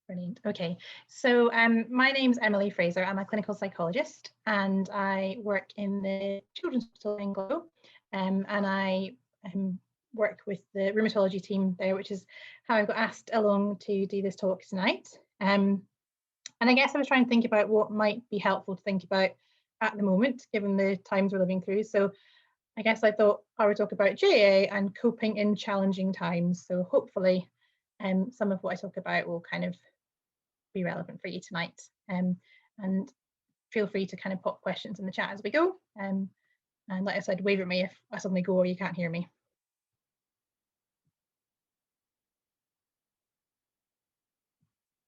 Brilliant. Okay, so my name's Emily Fraser. I'm a clinical psychologist and I work in the Children's Hospital in Glasgow, and I work with the rheumatology team there, which is how I got asked along to do this talk tonight. And I guess I was trying to think about what might be helpful to think about at the moment, given the times we're living through. So I guess I thought I would talk about JIA and coping in challenging times. So hopefully some of what I talk about will kind of be relevant for you tonight. And feel free to kind of pop questions in the chat as we go. And like I said, wave at me if I suddenly go or you can't hear me.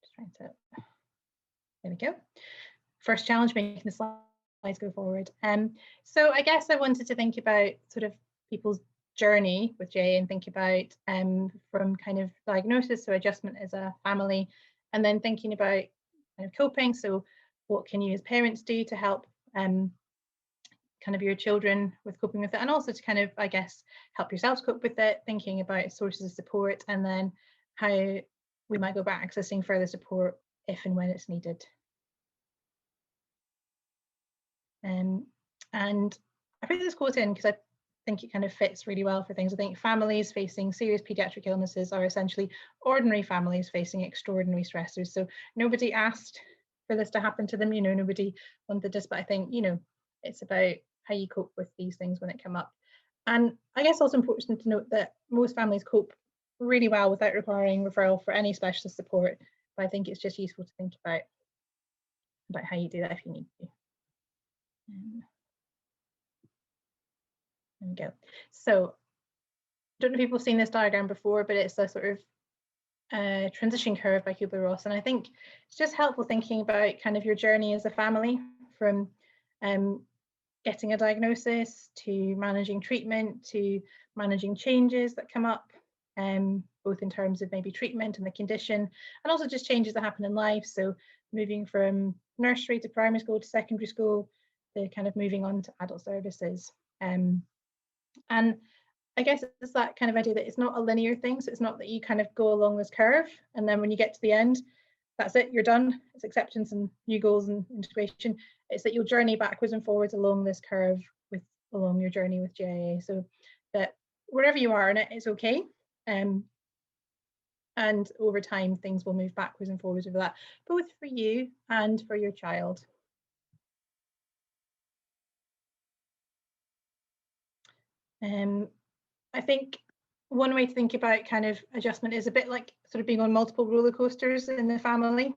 Just trying to, there we go. First challenge, making the slides go forward. So I guess I wanted to think about sort of people's journey with JIA and think about from kind of diagnosis, so adjustment as a family, and then thinking about kind of coping. So what can you as parents do to help kind of your children with coping with it, and also to kind of, I guess, help yourselves cope with it, thinking about sources of support, and then how we might go about accessing further support if and when it's needed. And I put this quote in because I think it kind of fits really well for things. I think families facing serious pediatric illnesses are essentially ordinary families facing extraordinary stressors. So nobody asked for this to happen to them, you know, nobody wanted this, but I think, you know, it's about how you cope with these things when it come up. And I guess also important to note that most families cope really well without requiring referral for any specialist support, but I think it's just useful to think about how you do that if you need to. There we go. So I don't know if people have seen this diagram before, but it's a sort of transition curve by Kubler-Ross, and I think it's just helpful thinking about kind of your journey as a family from getting a diagnosis to managing treatment to managing changes that come up, both in terms of maybe treatment and the condition, and also just changes that happen in life. So moving from nursery to primary school to secondary school, to kind of moving on to adult services. And I guess it's that kind of idea that it's not a linear thing. So it's not that you kind of go along this curve and then when you get to the end, that's it, you're done. It's acceptance and new goals and integration. It's that you'll journey backwards and forwards along this curve along your journey with JIA. So that wherever you are in it, it's okay. And over time, things will move backwards and forwards over that, both for you and for your child. I think one way to think about kind of adjustment is a bit like sort of being on multiple roller coasters in the family.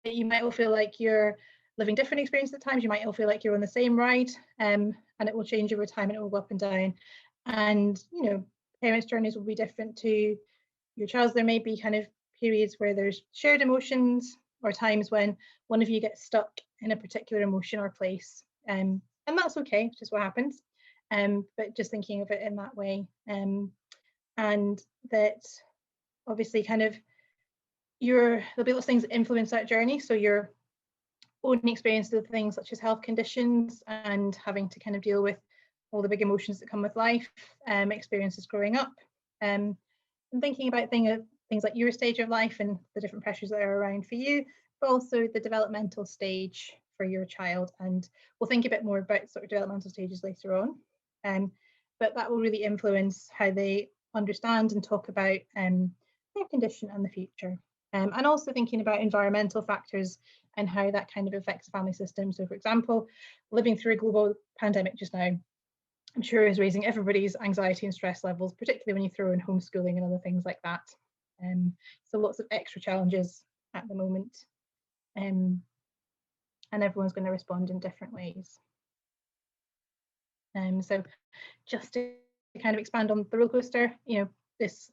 You might all feel like you're living different experiences at times. You might all feel like you're on the same ride, and it will change over time and it will go up and down. And, you know, parents' journeys will be different to your child's. There may be kind of periods where there's shared emotions or times when one of you gets stuck in a particular emotion or place. And that's okay, it's just what happens. But just thinking of it in that way, and that obviously kind of there'll be lots of things that influence that journey. So your own experience of things such as health conditions and having to kind of deal with all the big emotions that come with life, experiences growing up, and thinking about things like your stage of life and the different pressures that are around for you, but also the developmental stage for your child. And we'll think a bit more about sort of developmental stages later on. But that will really influence how they understand and talk about their condition and the future. And also thinking about environmental factors and how that kind of affects the family system. So for example, living through a global pandemic just now, I'm sure is raising everybody's anxiety and stress levels, particularly when you throw in homeschooling and other things like that. So lots of extra challenges at the moment. And everyone's going to respond in different ways. So just to kind of expand on the roller coaster, you know, this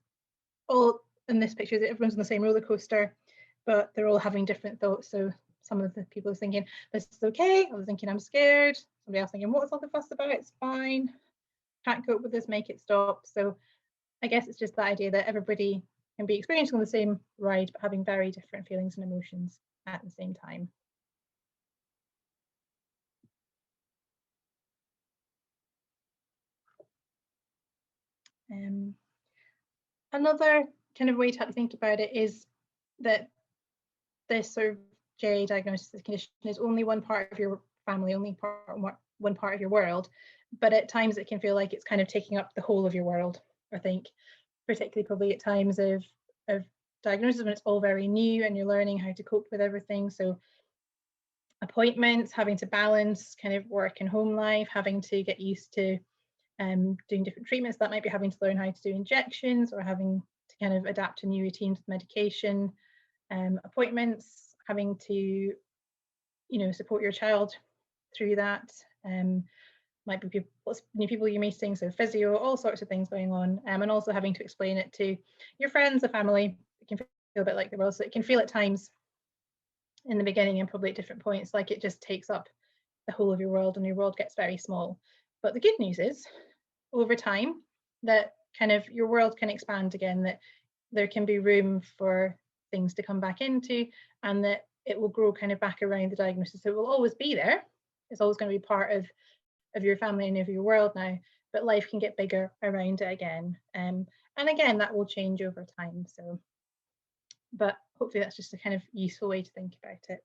all in this picture, everyone's on the same roller coaster, but they're all having different thoughts. So some of the people are thinking, this is okay. I was thinking, I'm scared. Somebody else thinking, what's all the fuss about? It's fine. Can't cope with this, make it stop. So I guess it's just the idea that everybody can be experiencing the same ride, but having very different feelings and emotions at the same time. Another kind of way to help you think about it is that this sort of JIA diagnosis, this condition, is only one part of your family, one part of your world, but at times it can feel like it's kind of taking up the whole of your world. I think particularly probably at times of diagnosis when it's all very new and you're learning how to cope with everything. So appointments, having to balance kind of work and home life, having to get used to doing different treatments. That might be having to learn how to do injections or having to kind of adapt to new routines with medication. Appointments, having to, support your child through that. Might be new people you're meeting, so physio, all sorts of things going on, and also having to explain it to your friends, the family. It can feel a bit like the world, so it can feel at times in the beginning and probably at different points like it just takes up the whole of your world and your world gets very small. But the good news is, over time, that kind of your world can expand again, that there can be room for things to come back into, and that it will grow kind of back around the diagnosis. So it will always be there. It's always going to be part of your family and of your world now, but life can get bigger around it again. And again, that will change over time. So, but hopefully that's just a kind of useful way to think about it.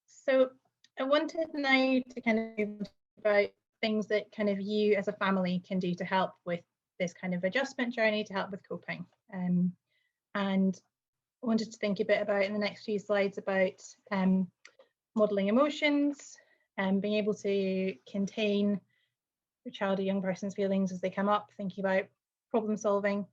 So I wanted now to kind of talk about things that kind of you as a family can do to help with this kind of adjustment journey, to help with coping. And I wanted to think a bit about in the next few slides about modelling emotions and being able to contain your child or young person's feelings as they come up, thinking about problem solving,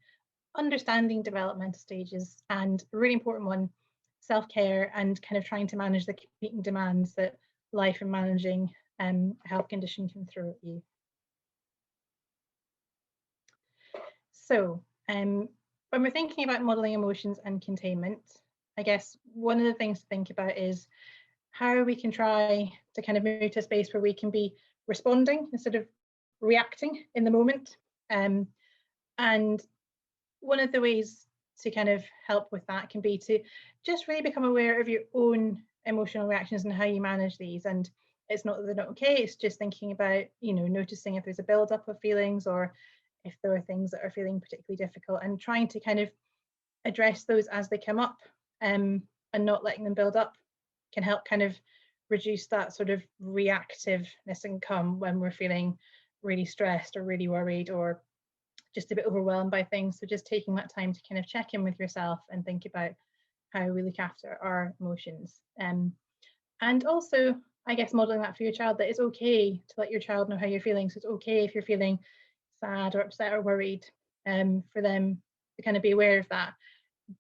understanding developmental stages, and a really important one, self-care and kind of trying to manage the competing demands that life and managing a health condition can throw at you. So when we're thinking about modelling emotions and containment, I guess one of the things to think about is how we can try to kind of move to a space where we can be responding instead of reacting in the moment. And one of the ways to kind of help with that can be to just really become aware of your own emotional reactions and how you manage these. And it's not that they're not okay, it's just thinking about, noticing if there's a build-up of feelings or if there are things that are feeling particularly difficult, and trying to kind of address those as they come up, and not letting them build up can help kind of reduce that sort of reactiveness and come when we're feeling really stressed or really worried or just a bit overwhelmed by things. So just taking that time to kind of check in with yourself and think about how we look after our emotions. And also, I guess, modeling that for your child, that it's okay to let your child know how you're feeling. So it's okay if you're feeling sad or upset or worried, for them to kind of be aware of that.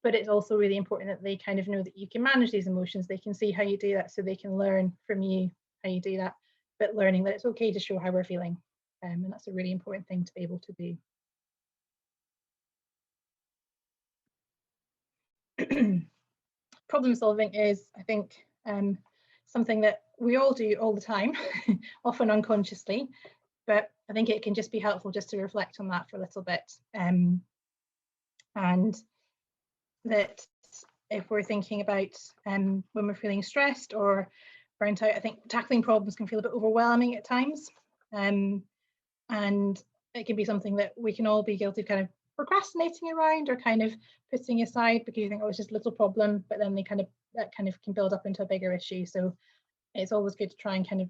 But it's also really important that they kind of know that you can manage these emotions. They can see how you do that, so they can learn from you how you do that, but learning that it's okay to show how we're feeling. And that's a really important thing to be able to do. Problem solving is, I think, something that we all do all the time, often unconsciously, but I think it can just be helpful just to reflect on that for a little bit. And that if we're thinking about when we're feeling stressed or burnt out, I think tackling problems can feel a bit overwhelming at times. And it can be something that we can all be guilty of kind of procrastinating around or kind of putting aside because you think, oh, it's just a little problem, but then that kind of can build up into a bigger issue. So it's always good to try and kind of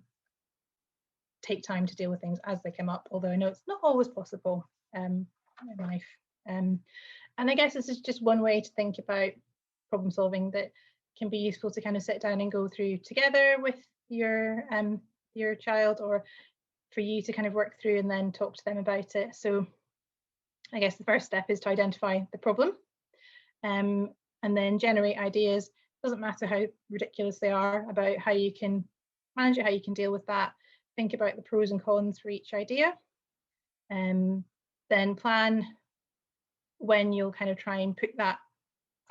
take time to deal with things as they come up, although I know it's not always possible in life. And I guess this is just one way to think about problem solving that can be useful to kind of sit down and go through together with your child, or for you to kind of work through and then talk to them about it. So I guess the first step is to identify the problem, and then generate ideas. Doesn't matter how ridiculous they are, about how you can manage it, how you can deal with that. Think about the pros and cons for each idea, and then plan when you'll kind of try and put that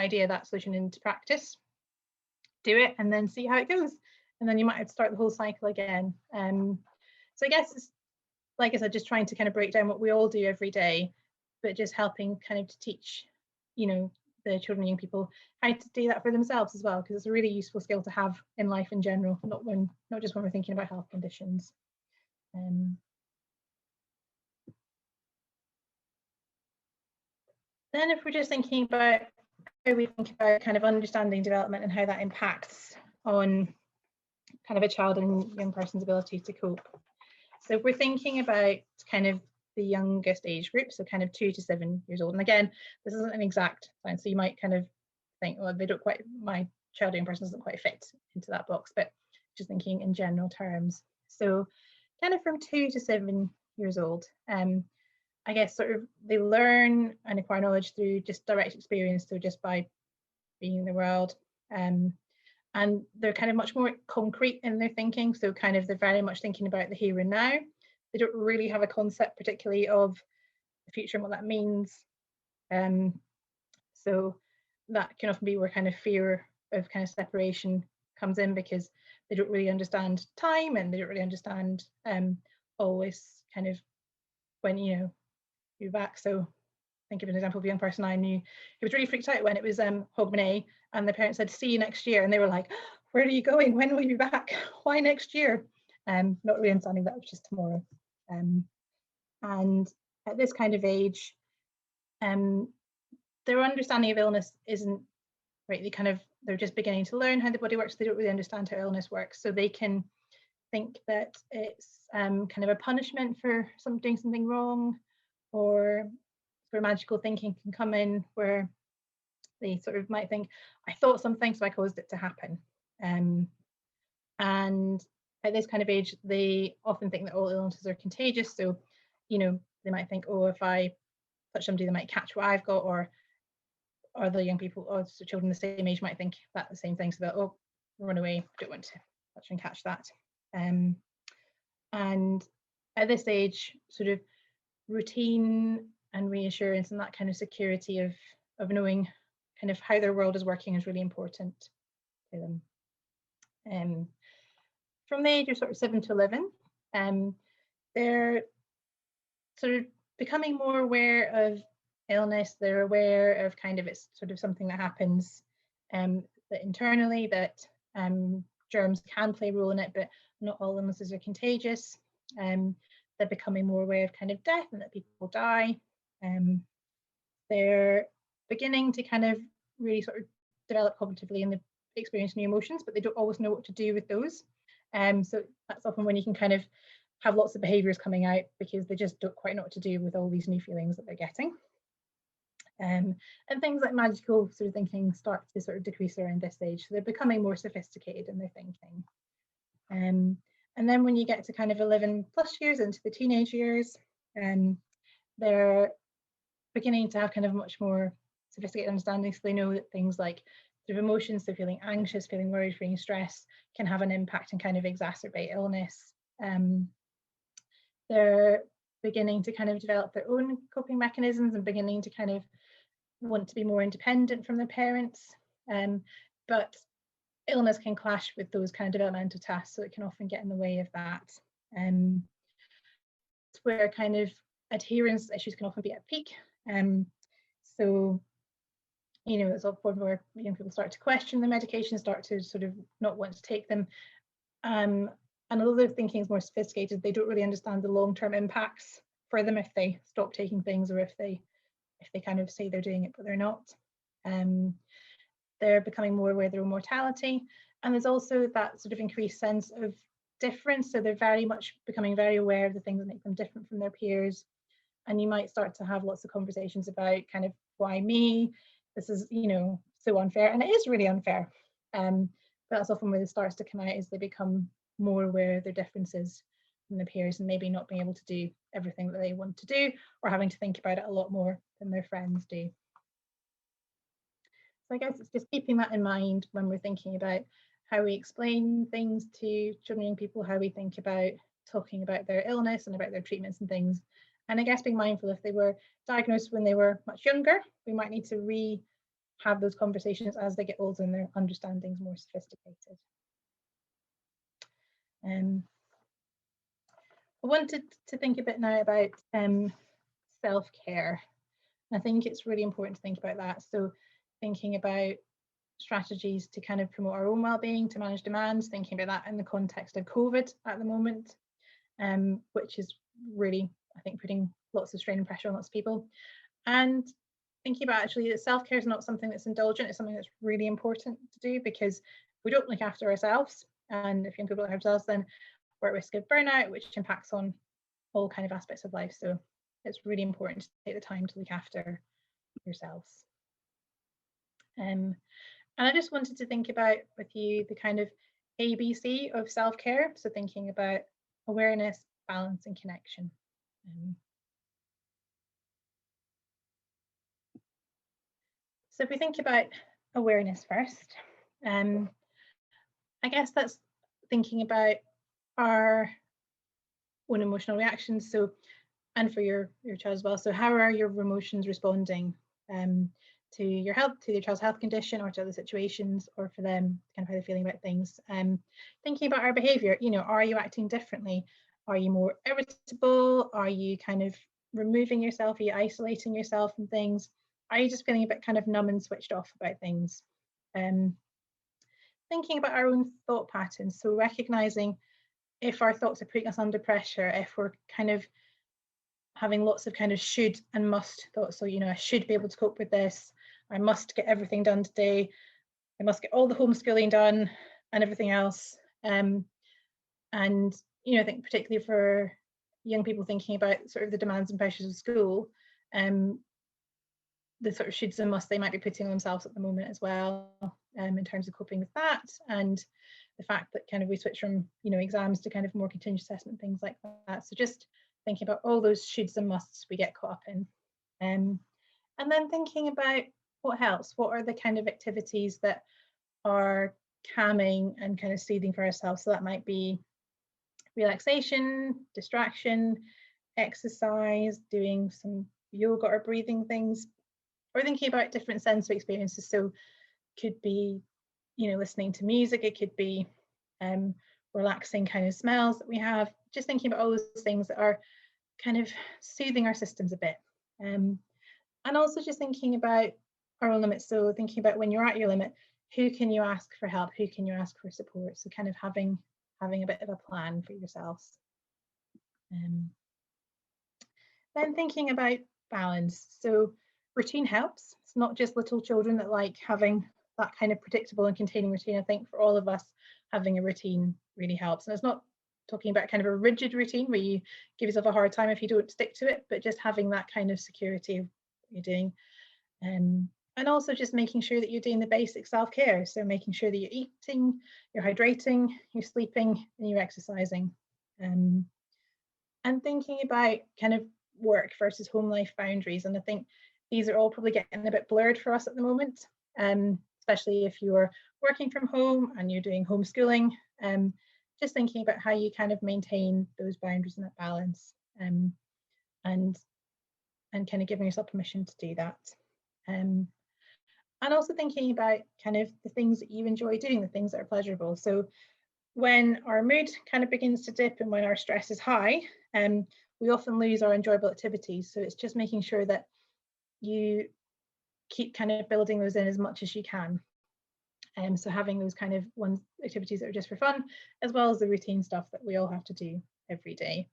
idea, that solution into practice. Do it and then see how it goes, and then you might have to start the whole cycle again. So I guess it's, like I said, just trying to kind of break down what we all do every day, but just helping kind of to teach, the children and young people how to do that for themselves as well, because it's a really useful skill to have in life in general, not just when we're thinking about health conditions. Then if we're just thinking about how we think about kind of understanding development and how that impacts on kind of a child and young person's ability to cope. So if we're thinking about kind of the youngest age group, so kind of 2 to 7 years old, and again, this isn't an exact science, so you might kind of think, well, they don't quite, my child or young person doesn't quite fit into that box, but just thinking in general terms. So kind of from 2 to 7 years old, I guess sort of they learn and acquire knowledge through just direct experience, so just by being in the world. And they're kind of much more concrete in their thinking, so kind of they're very much thinking about the here and now. They don't really have a concept particularly of the future and what that means. So that can often be where kind of fear of kind of separation comes in, because they don't really understand time, and they don't really understand always kind of when, you know, you're back. So think of an example of a young person I knew who was really freaked out when it was Hogmanay, and the parents said, see you next year, and they were like, where are you going? When will you be back? Why next year? Not really understanding that it was just tomorrow. And at this kind of age, their understanding of illness isn't right. They kind of, they're just beginning to learn how the body works. They don't really understand how illness works, so they can think that it's kind of a punishment for doing something wrong, or where magical thinking can come in, where they sort of might think, I thought something, so I caused it to happen. And at this kind of age, they often think that all illnesses are contagious. So, you know, they might think, oh, if I touch somebody, they might catch what I've got, or other young people or children the same age might think that the same thing. So that, oh, run away, don't want to touch and catch that. And at this age, sort of routine and reassurance and that kind of security of knowing kind of how their world is working is really important to them. From the age of sort of 7 to 11, they're sort of becoming more aware of illness. They're aware of kind of it's sort of something that happens that internally, that germs can play a role in it, but not all illnesses are contagious. They're becoming more aware of kind of death and that people die. They're beginning to kind of really sort of develop cognitively and they experience new emotions, but they don't always know what to do with those. So that's often when you can kind of have lots of behaviours coming out, because they just don't quite know what to do with all these new feelings that they're getting. And things like magical sort of thinking start to sort of decrease around this age. So they're becoming more sophisticated in their thinking. And then when you get to kind of 11 plus years into the teenage years, they're beginning to have kind of much more sophisticated understanding. So they know that things like sort of emotions, so feeling anxious, feeling worried, feeling stressed, can have an impact and kind of exacerbate illness. They're beginning to kind of develop their own coping mechanisms and beginning to kind of want to be more independent from their parents. But illness can clash with those kind of developmental tasks, so it can often get in the way of that. It's where kind of adherence issues can often be at peak. So, you know, it's often where young people start to question the medication, start to sort of not want to take them. And although their thinking is more sophisticated, they don't really understand the long-term impacts for them if they stop taking things, or if they kind of say they're doing it but they're not. They're becoming more aware of their own mortality, and there's also that sort of increased sense of difference. So they're very much becoming very aware of the things that make them different from their peers. And you might start to have lots of conversations about kind of, why me? This is, you know, so unfair, and it is really unfair. But that's often where it starts to come out, as they become more aware of their differences from their peers, and maybe not being able to do everything that they want to do, or having to think about it a lot more than their friends do. So I guess it's just keeping that in mind when we're thinking about how we explain things to children and young people, how we think about talking about their illness and about their treatments and things. And I guess being mindful, if they were diagnosed when they were much younger, we might need to have those conversations as they get older and their understanding's more sophisticated. I wanted to think a bit now about self-care. I think it's really important to think about that. So thinking about strategies to kind of promote our own well-being, to manage demands, thinking about that in the context of COVID at the moment, which is really, I think, putting lots of strain and pressure on lots of people. And thinking about actually that self-care is not something that's indulgent, it's something that's really important to do, because we don't look after ourselves, and if young people look after themselves, then we're at risk of burnout, which impacts on all kind of aspects of life. So it's really important to take the time to look after yourselves. And I just wanted to think about with you the kind of ABC of self-care. So thinking about awareness, balance, and connection. So if we think about awareness first, I guess that's thinking about our own emotional reactions. So, and for your child as well. So how are your emotions responding to your health, to your child's health condition, or to other situations, or for them, kind of how they're feeling about things. Thinking about our behaviour, you know, are you acting differently? Are you more irritable? Are you kind of removing yourself? Are you isolating yourself from things? Are you just feeling a bit kind of numb and switched off about things? Thinking about our own thought patterns. So recognizing if our thoughts are putting us under pressure, if we're kind of having lots of kind of should and must thoughts. So, you know, I should be able to cope with this. I must get everything done today. I must get all the homeschooling done and everything else. And, you know, I think particularly for young people thinking about sort of the demands and pressures of school, the sort of shoulds and musts they might be putting on themselves at the moment as well, in terms of coping with that, and the fact that kind of we switch from, you know, exams to kind of more continuous assessment, things like that. So just thinking about all those shoulds and musts we get caught up in, and then thinking about what helps, what are the kind of activities that are calming and kind of soothing for ourselves. So that might be relaxation, distraction, exercise, doing some yoga or breathing things, or thinking about different sensory experiences. So could be, you know, listening to music, it could be relaxing kind of smells that we have, just thinking about all those things that are kind of soothing our systems a bit. And also just thinking about our own limits. So thinking about when you're at your limit, who can you ask for help? Who can you ask for support? So kind of having a bit of a plan for yourselves. Then thinking about balance. So routine helps. It's not just little children that like having that kind of predictable and containing routine. I think for all of us, having a routine really helps. And it's not talking about kind of a rigid routine where you give yourself a hard time if you don't stick to it, but just having that kind of security of what you're doing. And also just making sure that you're doing the basic self-care. So making sure that you're eating, you're hydrating, you're sleeping, and you're exercising. And thinking about kind of work versus home life boundaries. And I think these are all probably getting a bit blurred for us at the moment, especially if you're working from home and you're doing homeschooling. Just thinking about how you kind of maintain those boundaries and that balance, and kind of giving yourself permission to do that. And also thinking about kind of the things that you enjoy doing, the things that are pleasurable. So when our mood kind of begins to dip and when our stress is high, we often lose our enjoyable activities. So it's just making sure that you keep kind of building those in as much as you can. So having those kind of activities that are just for fun, as well as the routine stuff that we all have to do every day,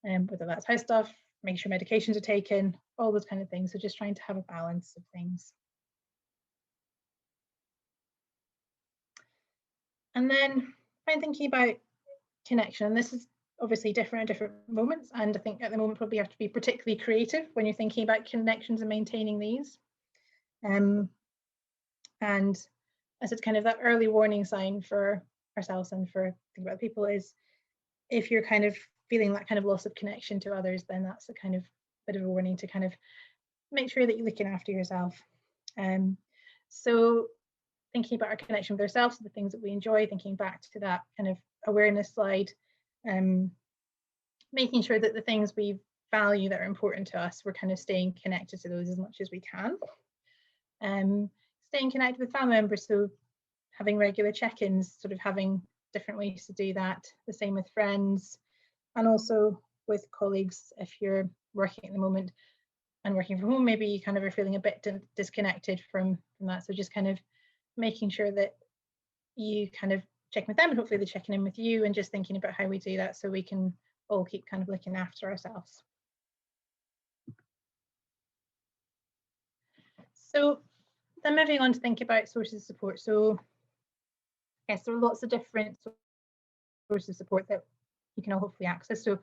whether that's house stuff, making sure medications are taken, all those kind of things. So just trying to have a balance of things. And then I'm thinking about connection. And this is obviously different at different moments. And I think at the moment probably have to be particularly creative when you're thinking about connections and maintaining these. And as it's kind of that early warning sign for ourselves and for thinking about people is if you're kind of feeling that kind of loss of connection to others, then that's a kind of bit of a warning to kind of make sure that you're looking after yourself. So thinking about our connection with ourselves, the things that we enjoy, thinking back to that kind of awareness slide, making sure that the things we value that are important to us, we're kind of staying connected to those as much as we can. Staying connected with family members, so having regular check-ins, sort of having different ways to do that. The same with friends, and also with colleagues. If you're working at the moment and working from home, maybe you kind of are feeling a bit disconnected from that. So just kind of making sure that you kind of check with them, and hopefully they're checking in with you, and just thinking about how we do that so we can all keep kind of looking after ourselves. So then moving on to think about sources of support. So yes, there are lots of different sources of support that you can all hopefully access. So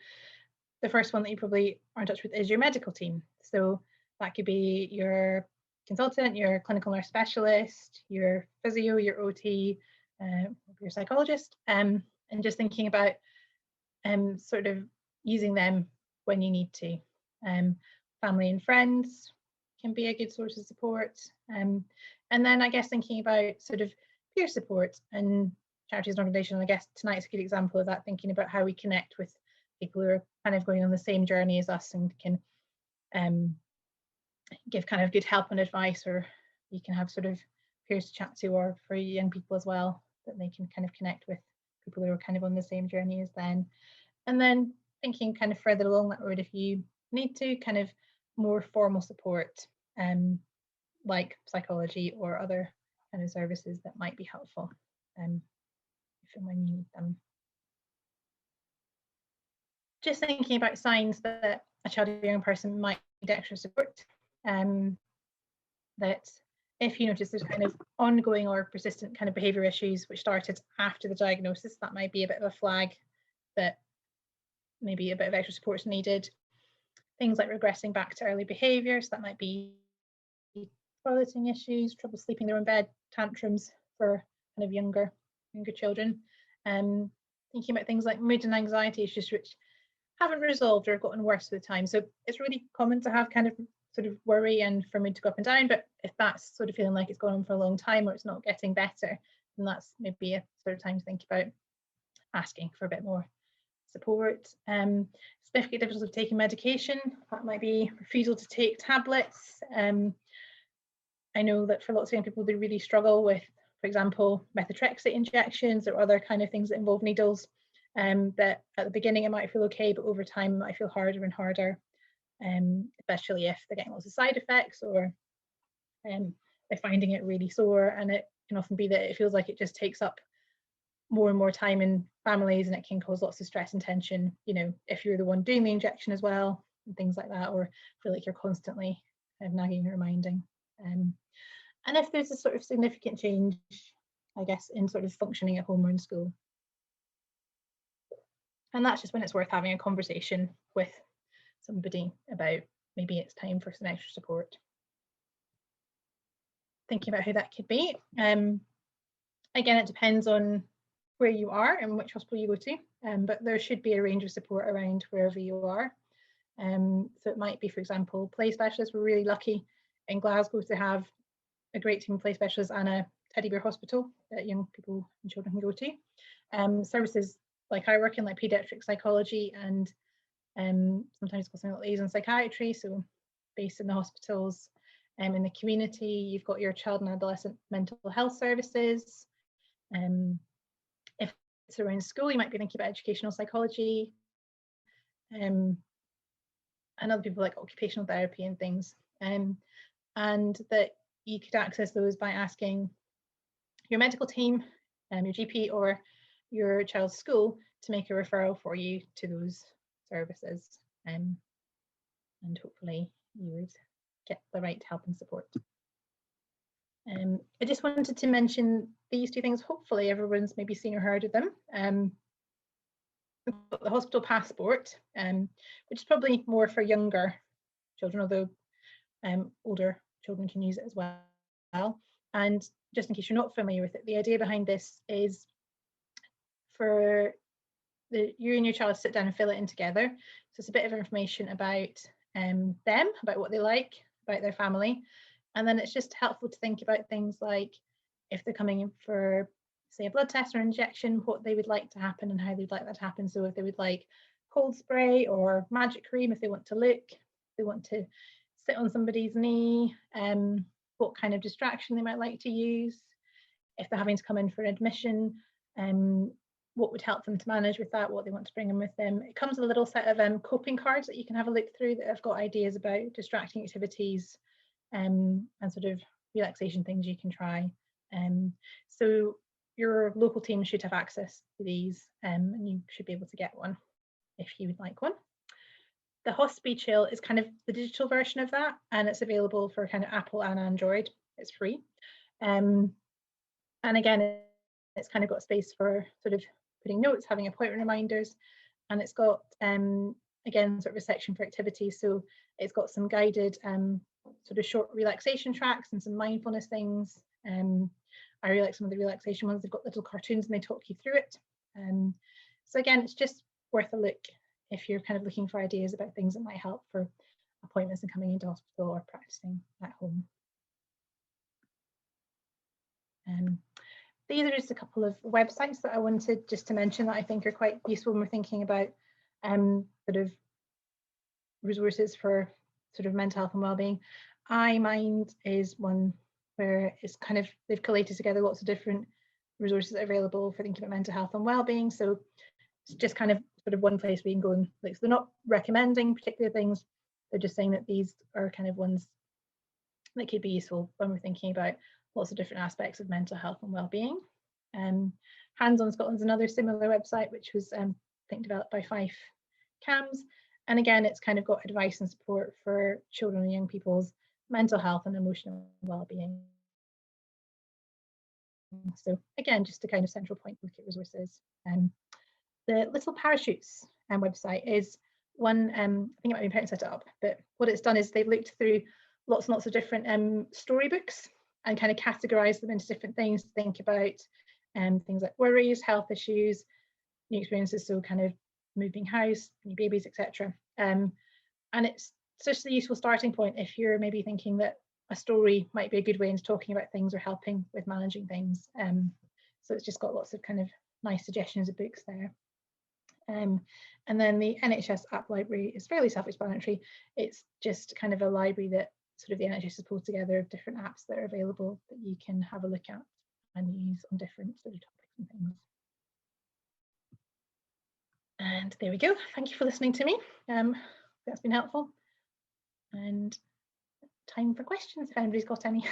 the first one that you probably are in touch with is your medical team. So that could be your consultant, your clinical nurse specialist, your physio, your OT, your psychologist, and just thinking about sort of using them when you need to. Family and friends can be a good source of support. And then I guess thinking about sort of peer support and charities and organisations. I guess tonight's a good example of that, thinking about how we connect with people who are kind of going on the same journey as us and can give kind of good help and advice, or you can have sort of peers to chat to, or for young people as well, that they can kind of connect with people who are kind of on the same journey as them. And then thinking kind of further along that road, if you need to, kind of more formal support, like psychology or other kind of services that might be helpful if and when you need them. Just thinking about signs that a child or young person might need extra support. That if you notice there's kind of ongoing or persistent kind of behaviour issues which started after the diagnosis, that might be a bit of a flag that maybe a bit of extra support is needed. Things like regressing back to early behaviours, that might be toileting issues, trouble sleeping their own bed, tantrums for kind of younger children. Thinking about things like mood and anxiety issues which haven't resolved or gotten worse with time. So it's really common to have kind of sort of worry and for mood to go up and down, but if that's sort of feeling like it's gone on for a long time or it's not getting better, then that's maybe a sort of time to think about asking for a bit more support. Significant difficulty of taking medication, that might be refusal to take tablets. I know that for lots of young people they really struggle with, for example, methotrexate injections or other kind of things that involve needles, that at the beginning it might feel okay, but over time it might feel harder and harder, especially if they're getting lots of side effects or they're finding it really sore. And it can often be that it feels like it just takes up more and more time in families, and it can cause lots of stress and tension, you know, if you're the one doing the injection as well and things like that, or feel like you're constantly kind of nagging or reminding. And if there's a sort of significant change, I guess, in sort of functioning at home or in school. And that's just when it's worth having a conversation with somebody about maybe it's time for some extra support. Thinking about who that could be. Again, it depends on where you are and which hospital you go to, but there should be a range of support around wherever you are. So it might be, for example, play specialists. We're really lucky in Glasgow to have a great team of play specialists and a teddy bear hospital that young people and children can go to. Services like I work in, like paediatric psychology and sometimes something like liaison psychiatry, so based in the hospitals. In the community, you've got your child and adolescent mental health services. If it's around school, you might be thinking about educational psychology, and other people like occupational therapy and things, and that you could access those by asking your medical team, your GP or your child's school to make a referral for you to those services, and hopefully you would get the right help and support. I just wanted to mention these two things. Hopefully everyone's maybe seen or heard of them. We've got the hospital passport, which is probably more for younger children, although older children can use it as well. And just in case you're not familiar with it, the idea behind this is for you and your child to sit down and fill it in together. So it's a bit of information about them, about what they like, about their family. And then it's just helpful to think about things like if they're coming in for, say, a blood test or injection, what they would like to happen and how they'd like that to happen. So if they would like cold spray or magic cream, if they want to look, if they want to sit on somebody's knee, what kind of distraction they might like to use, if they're having to come in for an admission, what would help them to manage with that, what they want to bring in with them. It comes with a little set of coping cards that you can have a look through that have got ideas about distracting activities and sort of relaxation things you can try. So your local team should have access to these, and you should be able to get one if you would like one. The Hospice Chill is kind of the digital version of that, and it's available for kind of Apple and Android. It's free. And again, it's kind of got space for sort of putting notes, having appointment reminders, and it's got, again, sort of a section for activities. So it's got some guided sort of short relaxation tracks and some mindfulness things. I really like some of the relaxation ones. They've got little cartoons and they talk you through it. So again, it's just worth a look if you're kind of looking for ideas about things that might help for appointments and coming into hospital or practicing at home. These are just a couple of websites that I wanted just to mention that I think are quite useful when we're thinking about sort of resources for sort of mental health and wellbeing. iMind is one where it's kind of, they've collated together lots of different resources that are available for thinking about mental health and wellbeing. So it's just kind of sort of one place where you can go and look. So they're not recommending particular things, they're just saying that these are kind of ones that could be useful when we're thinking about lots of different aspects of mental health and wellbeing. Hands on Scotland's another similar website, which was I think developed by Fife CAMS. And again, it's kind of got advice and support for children and young people's mental health and emotional well-being. So again, just a kind of central point to look at resources. The Little Parachutes website is one, I think it might be important to set it up, but what it's done is they've looked through lots and lots of different storybooks and kind of categorized them into different things to think about, things like worries, health issues, new experiences, so kind of moving house, new babies, etc. And it's just a useful starting point if you're maybe thinking that a story might be a good way into talking about things or helping with managing things. So it's just got lots of kind of nice suggestions of books there. And then the NHS app library is fairly self-explanatory. It's just kind of a library that sort of the NHS has pulled together of different apps that are available that you can have a look at and use on different sort of topics and things. And there we go. Thank you for listening to me. That's been helpful. And time for questions if anybody's got any.